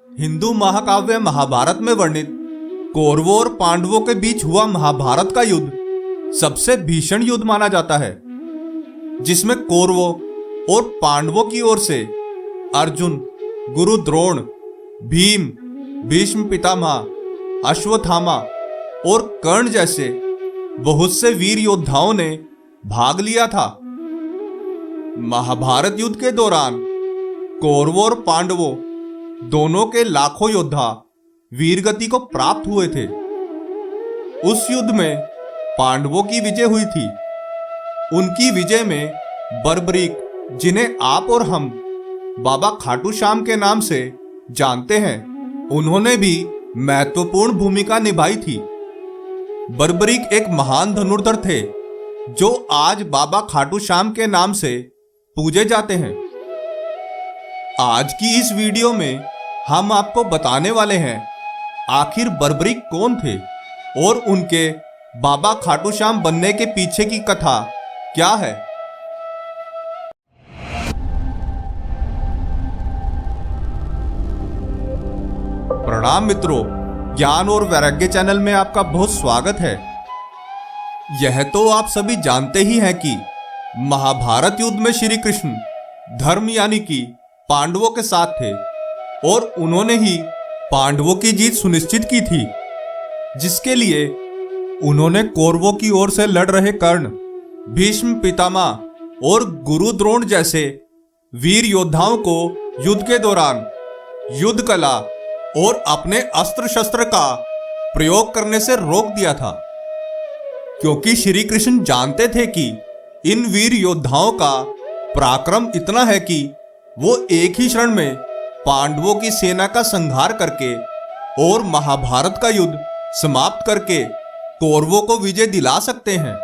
हिंदू महाकाव्य महाभारत में वर्णित कौरवों और पांडवों के बीच हुआ महाभारत का युद्ध सबसे भीषण युद्ध माना जाता है, जिसमें कौरवों और पांडवों की ओर से अर्जुन, गुरु द्रोण, भीम, भीष्म पितामह, अश्वत्थामा और कर्ण जैसे बहुत से वीर योद्धाओं ने भाग लिया था। महाभारत युद्ध के दौरान कौरवों और पांडवों दोनों के लाखों योद्धा वीरगति को प्राप्त हुए थे। उस युद्ध में पांडवों की विजय हुई थी। उनकी विजय में बर्बरीक, जिन्हें आप और हम बाबा खाटू श्याम के नाम से जानते हैं, उन्होंने भी महत्वपूर्ण भूमिका निभाई थी। बर्बरीक एक महान धनुर्धर थे जो आज बाबा खाटू श्याम के नाम से पूजे जाते हैं। आज की इस वीडियो में हम आपको बताने वाले हैं आखिर बर्बरीक कौन थे और उनके बाबा खाटू श्याम बनने के पीछे की कथा क्या है। प्रणाम मित्रों, ज्ञान और वैराग्य चैनल में आपका बहुत स्वागत है। यह तो आप सभी जानते ही हैं कि महाभारत युद्ध में श्री कृष्ण धर्म यानी कि पांडवों के साथ थे और उन्होंने ही पांडवों की जीत सुनिश्चित की थी, जिसके लिए उन्होंने कौरवों की ओर से लड़ रहे कर्ण, भीष्म पितामह और गुरु द्रोण जैसे वीर योद्धाओं को युद्ध के दौरान युद्ध कला और अपने अस्त्र शस्त्र का प्रयोग करने से रोक दिया था, क्योंकि श्री कृष्ण जानते थे कि इन वीर योद्धाओं का पराक्रम इतना है कि वो एक ही क्षण में पांडवों की सेना का संहार करके और महाभारत का युद्ध समाप्त करके कौरवों को विजय दिला सकते हैं।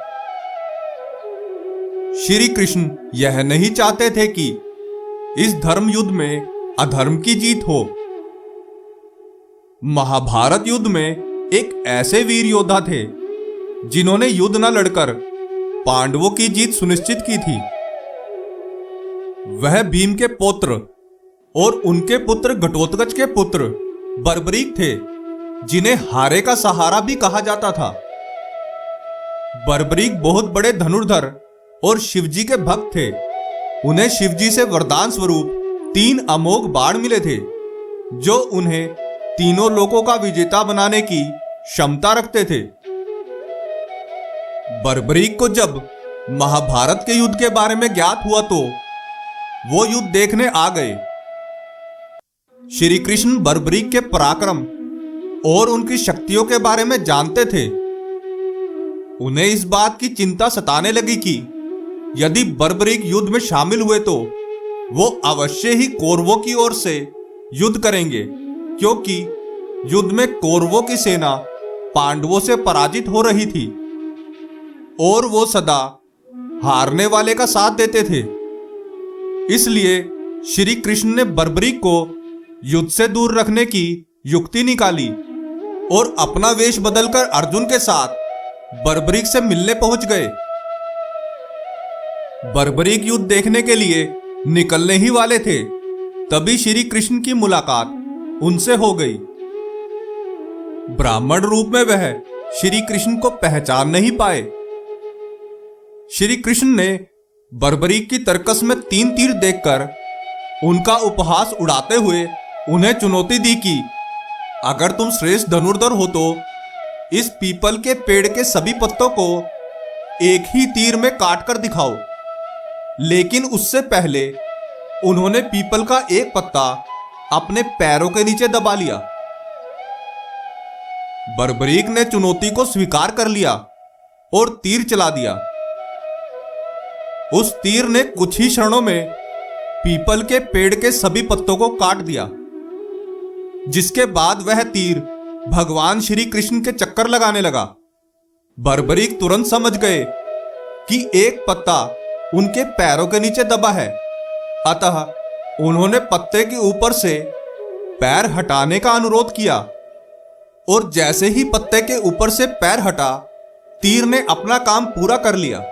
श्री कृष्ण यह नहीं चाहते थे कि इस धर्म युद्ध में अधर्म की जीत हो। महाभारत युद्ध में एक ऐसे वीर योद्धा थे जिन्होंने युद्ध न लड़कर पांडवों की जीत सुनिश्चित की थी। वह भीम के पुत्र और उनके पुत्र घटोत्कच के पुत्र बर्बरीक थे, जिन्हें हारे का सहारा भी कहा जाता था। बर्बरीक बहुत बड़े धनुर्धर और शिवजी के भक्त थे। उन्हें शिवजी से वरदान स्वरूप 3 अमोघ बाण मिले थे, जो उन्हें तीनों लोकों का विजेता बनाने की क्षमता रखते थे। बर्बरीक को जब महाभारत के युद्ध के बारे में ज्ञात हुआ तो वो युद्ध देखने आ गए। श्री कृष्ण बर्बरीक के पराक्रम और उनकी शक्तियों के बारे में जानते थे। उन्हें इस बात की चिंता सताने लगी कि यदि बर्बरीक युद्ध में शामिल हुए तो वो अवश्य ही कौरवों की ओर से युद्ध करेंगे, क्योंकि युद्ध में कौरवों की सेना पांडवों से पराजित हो रही थी और वो सदा हारने वाले का साथ देते थे। इसलिए श्री कृष्ण ने बर्बरीक को युद्ध से दूर रखने की युक्ति निकाली और अपना वेश बदलकर अर्जुन के साथ बर्बरीक से मिलने पहुंच गए। बर्बरीक युद्ध देखने के लिए निकलने ही वाले थे, तभी श्री कृष्ण की मुलाकात उनसे हो गई। ब्राह्मण रूप में वह श्री कृष्ण को पहचान नहीं पाए। श्री कृष्ण ने बर्बरीक की तरकस में 3 तीर देखकर उनका उपहास उड़ाते हुए उन्हें चुनौती दी कि अगर तुम श्रेष्ठ धनुर्धर हो तो इस पीपल के पेड़ के सभी पत्तों को एक ही तीर में काटकर दिखाओ। लेकिन उससे पहले उन्होंने पीपल का एक पत्ता अपने पैरों के नीचे दबा लिया। बर्बरीक ने चुनौती को स्वीकार कर लिया और तीर चला दिया। उस तीर ने कुछ ही क्षणों में पीपल के पेड़ के सभी पत्तों को काट दिया, जिसके बाद वह तीर भगवान श्री कृष्ण के चक्कर लगाने लगा। बर्बरीक तुरंत समझ गए कि एक पत्ता उनके पैरों के नीचे दबा है, अतः उन्होंने पत्ते के ऊपर से पैर हटाने का अनुरोध किया और जैसे ही पत्ते के ऊपर से पैर हटा, तीर ने अपना काम पूरा कर लिया।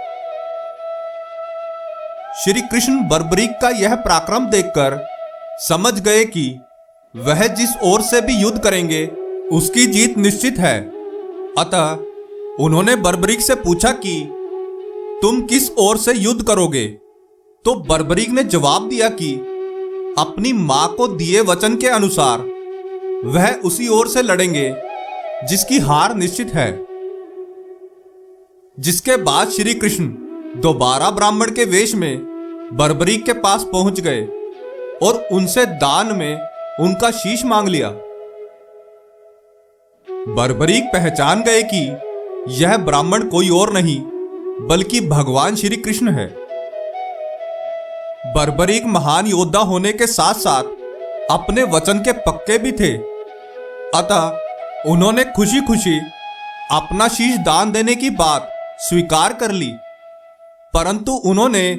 श्री कृष्ण बर्बरीक का यह पराक्रम देखकर समझ गए कि वह जिस ओर से भी युद्ध करेंगे उसकी जीत निश्चित है। अतः उन्होंने बर्बरीक से पूछा कि तुम किस ओर से युद्ध करोगे? तो बर्बरीक ने जवाब दिया कि अपनी मां को दिए वचन के अनुसार वह उसी ओर से लड़ेंगे जिसकी हार निश्चित है। जिसके बाद श्री कृष्ण दोबारा ब्राह्मण के वेश में बर्बरीक के पास पहुंच गए और उनसे दान में उनका शीश मांग लिया। बर्बरीक पहचान गए कि यह ब्राह्मण कोई और नहीं बल्कि भगवान श्री कृष्ण है। बर्बरीक महान योद्धा होने के साथ साथ अपने वचन के पक्के भी थे। अतः उन्होंने खुशी खुशी अपना शीश दान देने की बात स्वीकार कर ली। परंतु उन्होंने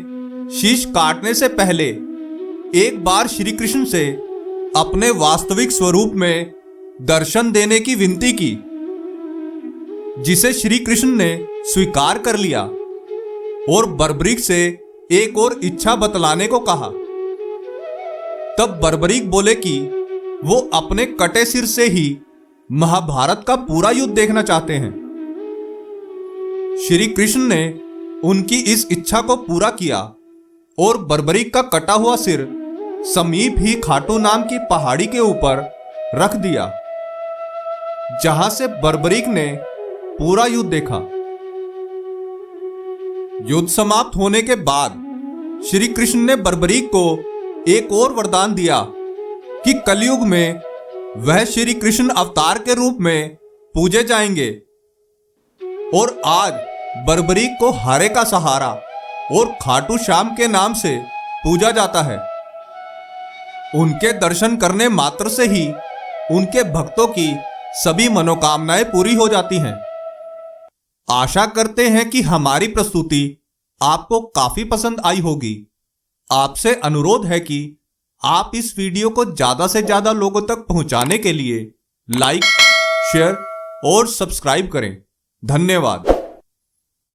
शीश काटने से पहले एक बार श्री कृष्ण से अपने वास्तविक स्वरूप में दर्शन देने की विनती की, जिसे श्री कृष्ण ने स्वीकार कर लिया और बर्बरीक से एक और इच्छा बतलाने को कहा। तब बर्बरीक बोले कि वो अपने कटे सिर से ही महाभारत का पूरा युद्ध देखना चाहते हैं। श्री कृष्ण ने उनकी इस इच्छा को पूरा किया और बर्बरीक का कटा हुआ सिर समीप ही खाटू नाम की पहाड़ी के ऊपर रख दिया, जहां से बर्बरीक ने पूरा युद्ध देखा। युद्ध समाप्त होने के बाद श्री कृष्ण ने बर्बरीक को एक और वरदान दिया कि कलयुग में वह श्री कृष्ण अवतार के रूप में पूजे जाएंगे। और आज बर्बरीक को हारे का सहारा और खाटू श्याम के नाम से पूजा जाता है। उनके दर्शन करने मात्र से ही उनके भक्तों की सभी मनोकामनाएं पूरी हो जाती हैं। आशा करते हैं कि हमारी प्रस्तुति आपको काफी पसंद आई होगी। आपसे अनुरोध है कि आप इस वीडियो को ज्यादा से ज्यादा लोगों तक पहुंचाने के लिए लाइक, शेयर और सब्सक्राइब करें। धन्यवाद।